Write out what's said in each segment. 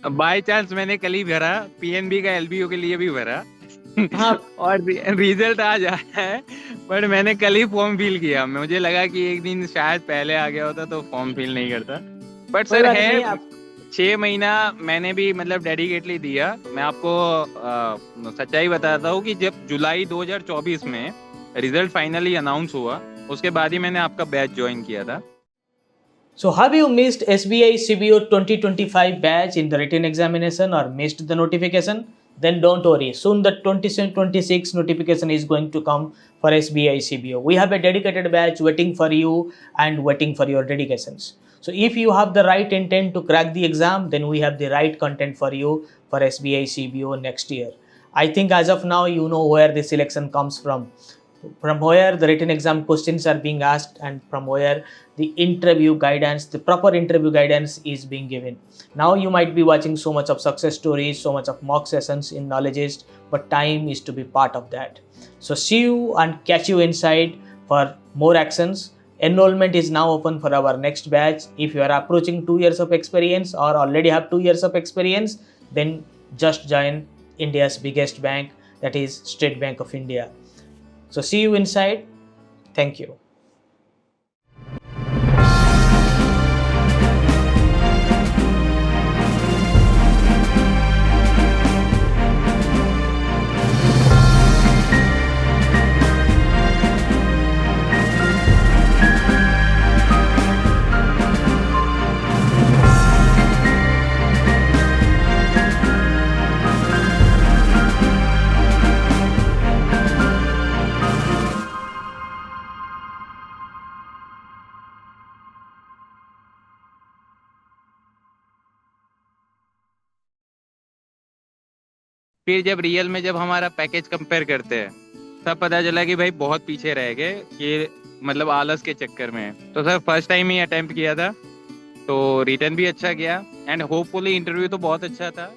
By chance मैंने कल ही भरा, पीएनबी का एलबीओ के लिए भी भरा। हाँ। और रिजल्ट आज आया है। बट मैंने कल ही फॉर्म फिल किया, मुझे लगा कि एक दिन शायद पहले आ गया होता तो फॉर्म फिल नहीं करता। बट कोई सर बात है, नहीं आप। 6 महीना मैंने भी मतलब डेडिकेटली दिया। मैं आपको सच्चाई बताता हूँ कि जब जुलाई 2024 में रिजल्ट फाइनली अनाउंस हुआ, उसके बाद ही मैंने आपका बैच ज्वाइन किया था। So have you missed SBI CBO 2025 batch in the written examination or missed the notification? Then don't worry. Soon the 2026 notification is going to come for SBI CBO. We have a dedicated batch waiting for you and waiting for your dedications. So if you have the right intent to crack the exam, then we have the right content for you for SBI CBO next year. I think as of now you know where the selection comes from where the written exam questions are being asked, and from where the interview guidance, the proper interview guidance is being given. Now you might be watching so much of success stories, so much of mock sessions in knowledgeist, but time is to be part of that. So see you and catch you inside for more actions. Enrollment is now open for our next batch. If you are approaching 2 years of experience or already have 2 years of experience, then just join India's biggest bank, that is State Bank of India. So see you inside. Thank you. फिर जब real में जब हमारा package compare करते हैं, तब पता चला कि भाई बहुत पीछे रह गए, ये मतलब आलस के चक्कर में। तो सर फर्स्ट टाइम ही अटेम्प्ट किया था, तो रिटर्न भी अच्छा गया, एंड होपफुली इंटरव्यू तो बहुत अच्छा था।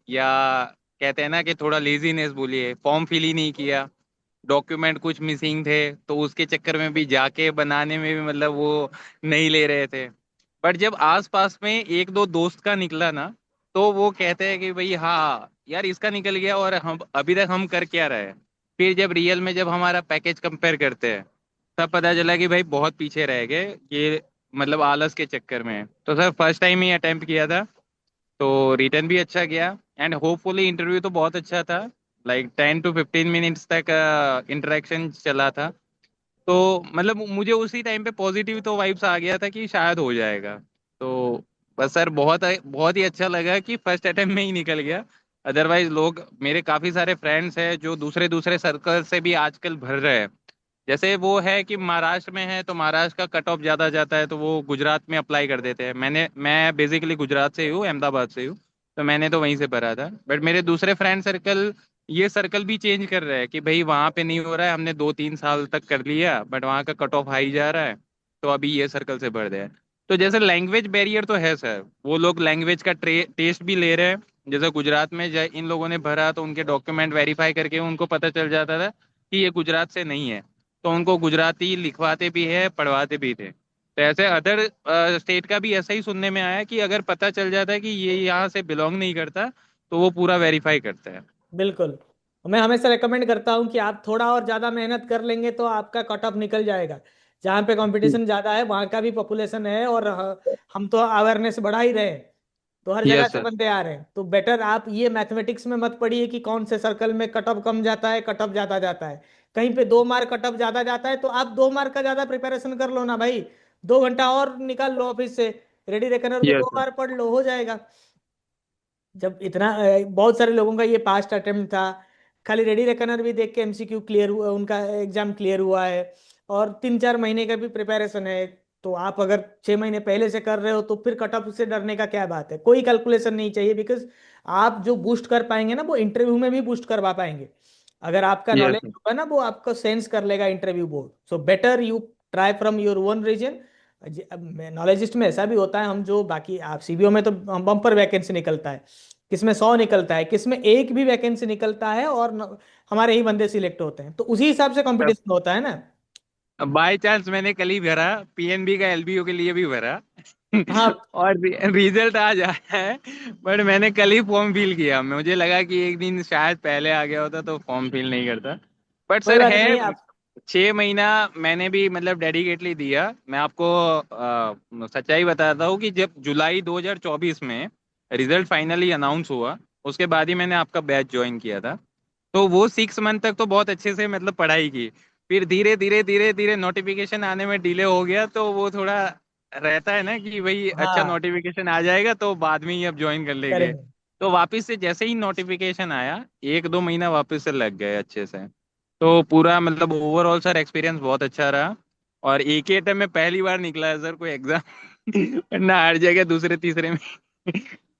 या कहते हैं ना कि थोड़ा लेजीनेस बोलिए, फॉर्म फिल ही नहीं किया, डॉक्यूमेंट कुछ मिसिंग थे, तो उसके चक्कर में भी जाके बनाने में भी मतलब वो नहीं ले रहे थे। बट जब आस पास में एक दो दोस्त का निकला ना, तो वो कहते हैं कि भाई हाँ यार इसका निकल गया, और हम अभी तक हम कर क्या रहे हैं। फिर जब रियल में जब हमारा पैकेज कंपेयर करते हैं, तब पता चला कि भाई बहुत पीछे रह गए, ये मतलब आलस के चक्कर में। तो सर फर्स्ट टाइम ही अटेम्प्ट किया था, तो रिटर्न भी अच्छा गया, एंड होपफुली इंटरव्यू तो बहुत अच्छा था। लाइक 10 to 15 मिनट्स तक इंटरेक्शन चला था। तो मतलब मुझे उसी टाइम पे पॉजिटिव तो वाइब्स आ गया था कि शायद हो जाएगा। तो बस सर बहुत बहुत ही अच्छा लगा कि फर्स्ट अटेम्प्ट में ही निकल गया। अदरवाइज लोग, मेरे काफ़ी सारे फ्रेंड्स हैं जो दूसरे दूसरे सर्कल से भी आजकल भर रहे हैं। जैसे वो है कि महाराष्ट्र में है तो महाराष्ट्र का कट ऑफ ज़्यादा जाता है, तो वो गुजरात में अप्लाई कर देते हैं। मैं बेसिकली गुजरात से ही हूँ, अहमदाबाद से ही हूँ, तो मैंने तो वहीं से भरा था। बट मेरे दूसरे फ्रेंड सर्कल ये सर्कल भी चेंज कर रहा है कि भाई वहाँ पे नहीं हो रहा है, हमने 2-3 साल तक कर लिया बट वहाँ का कट ऑफ हाई जा रहा है, तो अभी ये सर्कल से भर दिया है। तो जैसे लैंग्वेज बैरियर तो है सर, वो लोग लैंग्वेज का टेस्ट भी ले रहे हैं। जैसे गुजरात में इन लोगों ने भरा तो उनके डॉक्यूमेंट वेरीफाई करके उनको पता चल जाता था कि ये गुजरात से नहीं है, तो उनको गुजराती लिखवाते भी है, पढ़वाते भी थे। तो ऐसे अदर स्टेट का भी ऐसा ही सुनने में आया कि अगर पता चल जाता है कि ये यहाँ से बिलोंग नहीं करता, तो वो पूरा वेरीफाई करता है। बिल्कुल। मैं हमेशा रेकमेंड करता हूँ कि आप थोड़ा और ज़्यादा मेहनत कर लेंगे तो आपका कट ऑफ निकल जाएगा। जहाँ पे कंपटीशन ज़्यादा है वहाँ का भी पॉपुलेशन है, और हम तो अवेयरनेस बढ़ा ही रहे हैं, तो हर जगह यस से सर। बंदे आ रहे हैं। तो बेटर आप ये मैथमेटिक्स में मत पढ़िए कि कौन से सर्कल में कट ऑफ कम जाता है, कट ऑफ ज़्यादा जाता है। कहीं पे 2 मार्क कट ऑफ ज़्यादा जाता है तो आप 2 मार्क का ज़्यादा प्रिपरेशन कर लो ना भाई। 2 घंटा और निकाल लो ऑफिस से, रेडी रेकनर को यस दो सर। बार पढ़ लो, हो जाएगा। जब इतना बहुत सारे लोगों का ये पास्ट अटेम्प्ट था, खाली रेडी रेकनर भी देख के एमसीक्यू क्लियर हुआ, उनका एग्जाम क्लियर हुआ है। और 3-4 महीने का भी प्रिपरेशन है। तो आप अगर 6 महीने पहले से कर रहे हो तो फिर कट ऑफ से डरने का क्या बात है। कोई कैलकुलेशन नहीं चाहिए, बिकॉज आप जो बूस्ट कर पाएंगे ना वो इंटरव्यू में भी बूस्ट करवा पाएंगे। अगर आपका यस नॉलेज सर। होगा ना वो आपको सेंस कर लेगा interview board. So better you try from your own reason, नॉलेजिस्ट में ऐसा भी होता है, हम जो बाकी आप सीबीओ में तो बम्पर वैकेंसी निकलता है, किसमें 100 निकलता है, किसमें एक भी वैकेंसी निकलता है, और हमारे ही बंदे सिलेक्ट होते हैं, तो उसी हिसाब से कंपटीशन होता है ना। बाय चांस मैंने कल ही भरा, पीएनबी का एलबीओ के लिए भी भरा। हाँ और रिजल्ट आज आया है, बट मैंने कल ही फॉर्म फिल किया। मुझे लगा कि एक दिन शायद पहले आ गया होता तो फॉर्म फिल नहीं करता। बट कोई सर बात है, नहीं आप। 6 महीना मैंने भी मतलब डेडिकेटली दिया। मैं आपको सच्चाई बताता हूँ कि जब जुलाई 2024 में रिजल्ट फाइनली अनाउंस हुआ, उसके बाद ही मैंने आपका बैच ज्वाइन किया था। तो वो 6 मंथ तक तो बहुत अच्छे से मतलब पढ़ाई की। फिर धीरे धीरे धीरे धीरे नोटिफिकेशन आने में डिले हो गया, तो वो थोड़ा रहता है ना कि भाई अच्छा हाँ नोटिफिकेशन आ जाएगा तो बाद में ही अब ज्वाइन कर लेंगे। करेंगे। तो वापस से जैसे ही नोटिफिकेशन आया, 1-2 महीना वापस से लग गए अच्छे से। तो पूरा मतलब ओवरऑल सर एक्सपीरियंस बहुत अच्छा रहा। और एक ही अटेम्प्ट में पहली बार निकला है सर कोई एग्जाम। वरना हर जगह दूसरे तीसरे में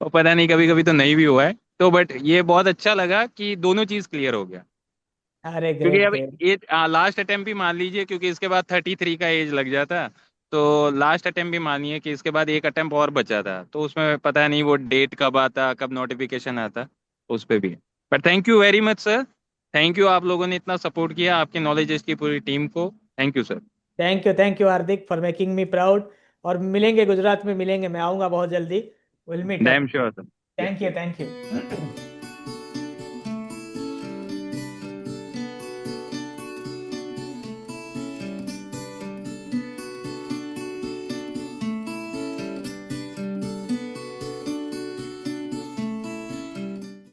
और पता नहीं कभी कभी तो नहीं भी हुआ है। तो बट ये बहुत अच्छा लगा कि दोनों चीज क्लियर हो गया। अरे क्योंकि ग्रेट अब ग्रेट। ये लास्ट अटेम्प्ट भी मान लीजिए, क्योंकि इसके बाद 33 का एज लग जाता। तो लास्ट अटेम्प्ट भी मानिए कि इसके बाद एक अटेम्प्ट और बचा था, तो उसमें पता नहीं वो डेट कब आता, कब नोटिफिकेशन आता, उस पे भी। But thank you very much sir. Thank you, आप लोगों ने इतना सपोर्ट किया, आपके नॉलेज की पूरी टीम को thank you sir. Thank you Hardik for making me proud. और मिलेंगे, गुजरात में मिलेंगे, मैं आऊँगा बहुत जल्दी। Will meet up. Damn sure sir. Thank you.